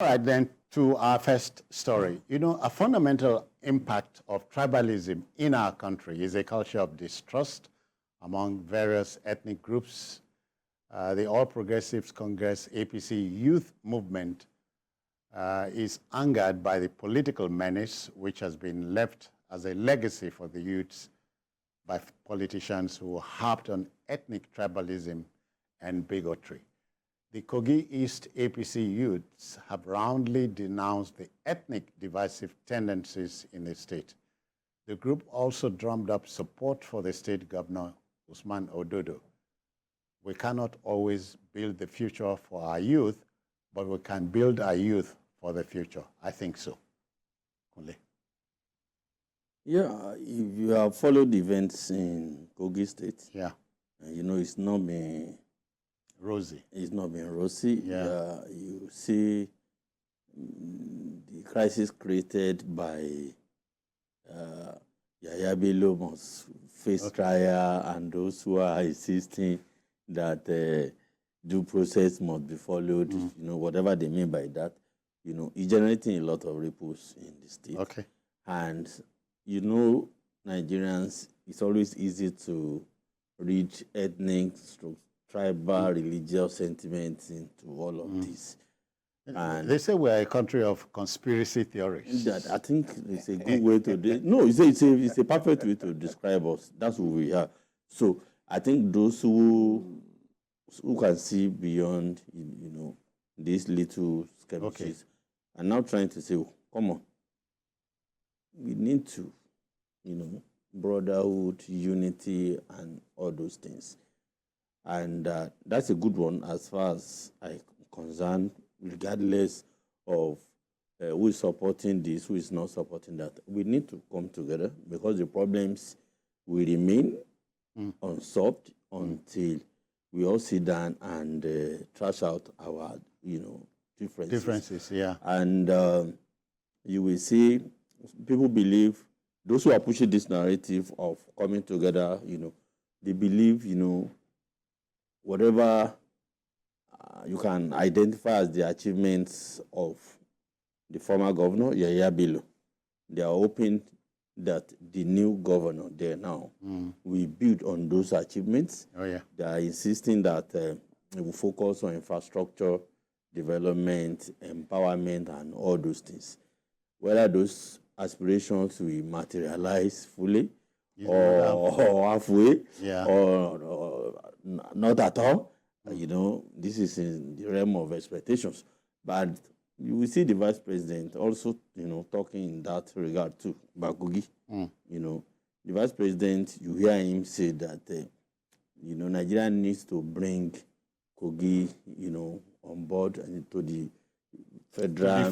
All right, then, to our first story. You know, a fundamental impact of tribalism in our country is a culture of distrust among various ethnic groups. The All Progressives Congress APC Youth Movement is angered by the political menace which has been left as a legacy for the youths by politicians who harped on ethnic tribalism and bigotry. The Kogi East APC Youths have roundly denounced the ethnic divisive tendencies in the state. The group also drummed up support for the state governor, Usman Ododo. We cannot always build the future for our youth, but we can build our youth for the future. I think so. Kunle. Yeah, if you have followed events in Kogi State, Yeah. you know it's not been Rosy. It's not been rosy. Yeah. You see the crisis created by Yaya Bello must face trial, and those who are insisting that due process must be followed, you know, whatever they mean by that, you know, it's generating a lot of ripples in the state. Okay. And, you know, Nigerians, it's always easy to read ethnic, tribal, religious sentiments into all of this. And they say we're a country of conspiracy theories. that I think it's a good way to no, it's a perfect way to describe us. That's who we are. So I think those who can see beyond, you know, these little skeptics are now trying to say, oh, come on, we need to, you know, brotherhood, unity, and all those things. And that's a good one as far as I'm concerned, regardless of who is supporting this, who is not supporting that. We need to come together because the problems will remain unsolved until we all sit down and trash out our, you know, differences. Yeah. And you will see people believe, those who are pushing this narrative of coming together, you know, they believe, you know, whatever you can identify as the achievements of the former governor, Yaya Bello, they are hoping that the new governor there now will build on those achievements. Oh, yeah. They are insisting that it will focus on infrastructure, development, empowerment, and all those things. Whether those aspirations will materialize fully or halfway or not at all, you know, this is in the realm of expectations. But you will see the vice president also, you know, talking in that regard too, about Kogi. You know, the vice president, you hear him say that, you know, Nigeria needs to bring Kogi, you know, on board and into the federal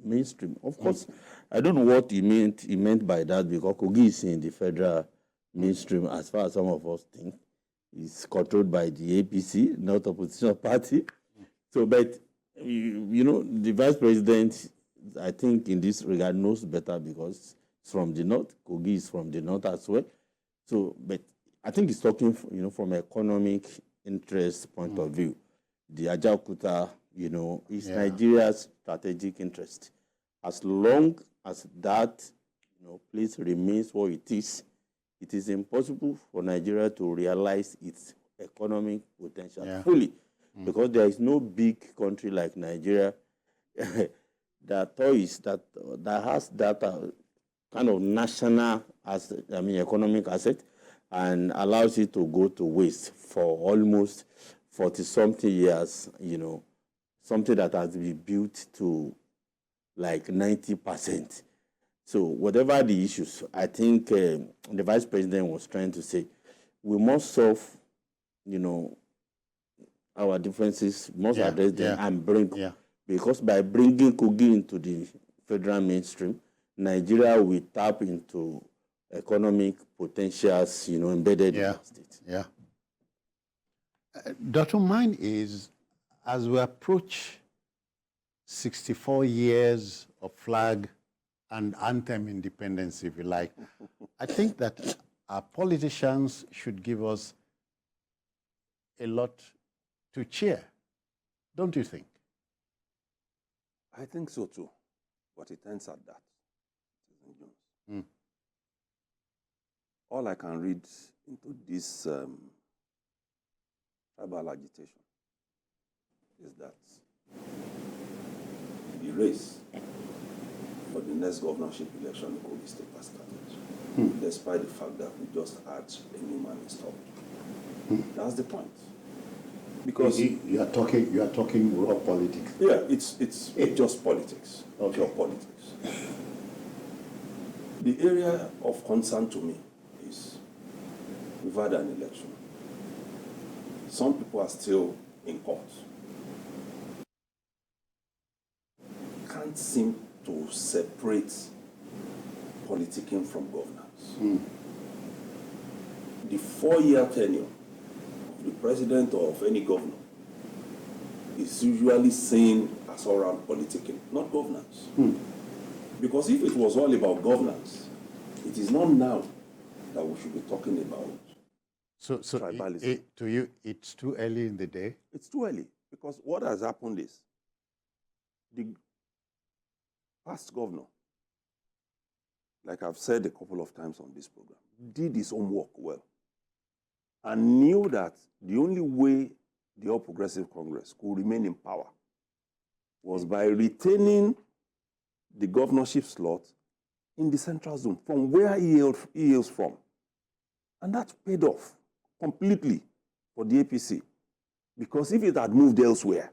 mainstream. Of course, I don't know what he meant by that, because Kogi is in the federal mainstream as far as some of us think. It's controlled by the APC, not opposition party. So, but, you know, the vice president, I think in this regard, knows better because it's from the north. Kogi is from the north as well. So, but I think he's talking, you know, from an economic interest point of view. The Ajaokuta, you know, is Nigeria's strategic interest. As long as that, you know, place remains what it is impossible for Nigeria to realize its economic potential fully, because there is no big country like Nigeria that has that kind of national economic asset and allows it to go to waste for almost 40-something years, you know, something that has been built to like 90%. So whatever the issues, I think the vice president was trying to say, we must solve, you know, our differences, must address them and bring, because by bringing Kogi into the federal mainstream, Nigeria will tap into economic potentials, you know, embedded in the state. Yeah. Dr. Mine is, as we approach 64 years of flag and anthem independence, if you like, I think that our politicians should give us a lot to cheer, don't you think? I think so too, but it ends at that. Mm. All I can read into this tribal agitation is that the race for the next governorship election in Kogi State has started, despite the fact that we just had a new man installed. That's the point. Because you are talking raw politics. yeah, it's just politics. Okay. Pure politics. The area of concern to me is we've had an election. Some people are still in court. Can't seem to separate politicking from governance. The 4-year tenure of the president or of any governor is usually seen as all around politicking, not governance. Because if it was all about governance, it is not now that we should be talking about So tribalism. to you, it's too early in the day? It's too early, because what has happened is the past governor, like I've said a couple of times on this program, did his homework well and knew that the only way the All Progressive Congress could remain in power was by retaining the governorship slot in the central zone from where he hails from. And that paid off completely for the APC, because if it had moved elsewhere,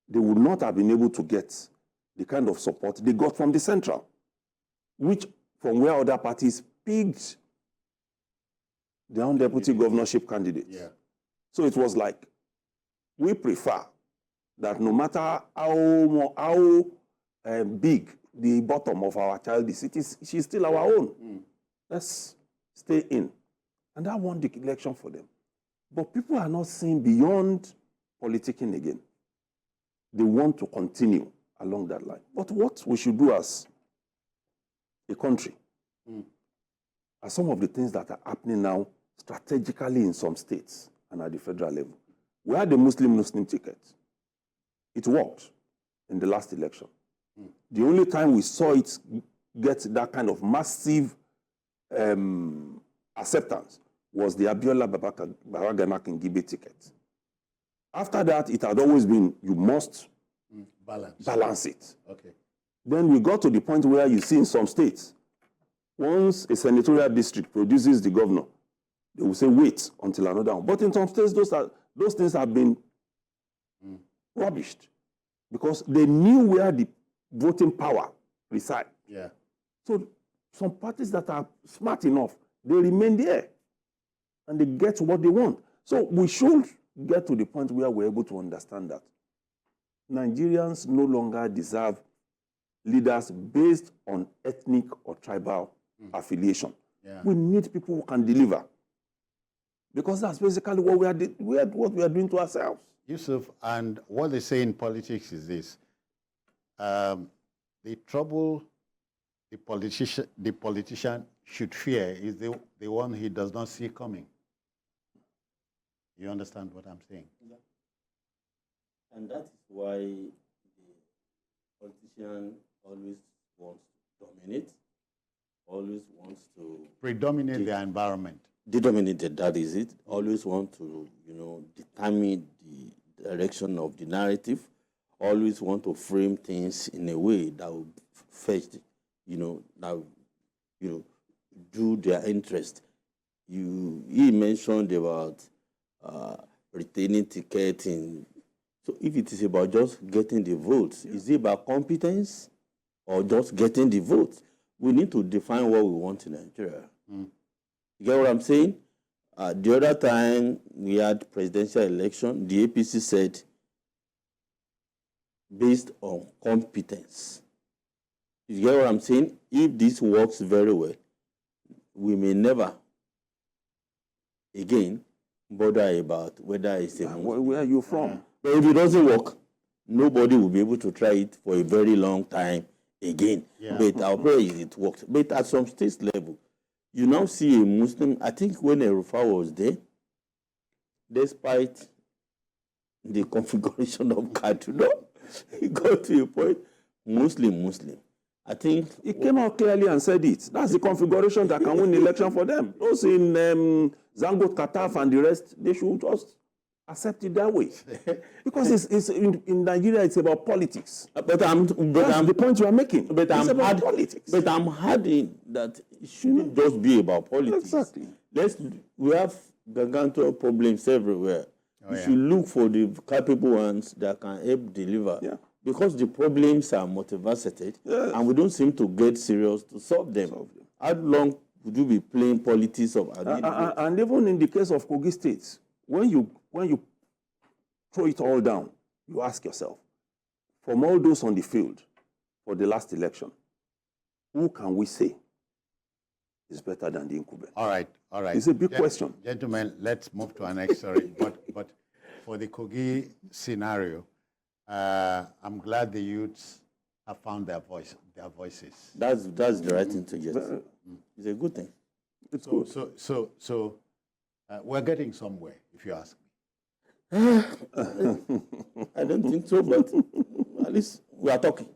they would not have been able to get the kind of support they got from the central, which from where other parties picked their own deputy governorship candidates. Yeah. So it was like, we prefer that no matter how big the bottom of our child is, she's still our own. Let's stay in. And that won the election for them. But people are not seeing beyond politicking again. They want to continue along that line. But what we should do as a country are some of the things that are happening now strategically in some states and at the federal level. We had the Muslim ticket. It worked in the last election. The only time we saw it get that kind of massive acceptance was the Abiola Babagana Kingibe ticket. After that, it had always been, you must balance it. Okay. Then we got to the point where you see in some states, once a senatorial district produces the governor, they will say, wait until another one. But in some states, those things have been rubbished because they knew where the voting power resides. Yeah. So some parties that are smart enough, they remain there and they get what they want. So we should get to the point where we're able to understand that Nigerians no longer deserve leaders based on ethnic or tribal affiliation. Yeah. We need people who can deliver, because that's basically what we are doing to ourselves. Yusuf, and what they say in politics is this: the trouble the politician should fear is the one he does not see coming. You understand what I'm saying? Yeah. And that is why the politician always wants to dominate, always wants to predominate the environment. Dominated, that is it. Always want to, determine the direction of the narrative. Always want to frame things in a way that will fetch, that will, do their interest. He mentioned about retaining ticketing. So if it is about just getting the votes, is it about competence or just getting the votes? We need to define what we want in Nigeria. You get what I'm saying? The other time we had presidential election, the APC said, based on competence. You get what I'm saying? If this works very well, we may never again bother about whether it's a Where are you from? But if it doesn't work, nobody will be able to try it for a very long time again. Yeah. But our prayer is it works. But at some state level, you now see a Muslim, I think when Erufa was there, despite the configuration of Kaduna, he got to a point Muslim. I think He came out clearly and said it. That's the configuration that can win the election for them. Those in Zangot, Kataf, and the rest, they should just accept it that way. Because it's in Nigeria, it's about politics. That's the point you are making. But it's about politics. But I'm adding that it shouldn't just be about politics. Exactly. We have gargantuan problems everywhere. We should look for the capable ones that can help deliver. Yeah. Because the problems are multifaceted, and we don't seem to get serious to solve them. How long would you be playing politics of and even in the case of Kogi State, when you throw it all down, you ask yourself, from all those on the field for the last election, who can we say is better than the incumbent? All right. It's a big question. Gentlemen, let's move to our next story. But for the Kogi scenario, I'm glad the youths have found their voices. That's the right thing to get. It's a good thing. It's good. So we're getting somewhere, if you ask me. I don't think so, but at least we are talking.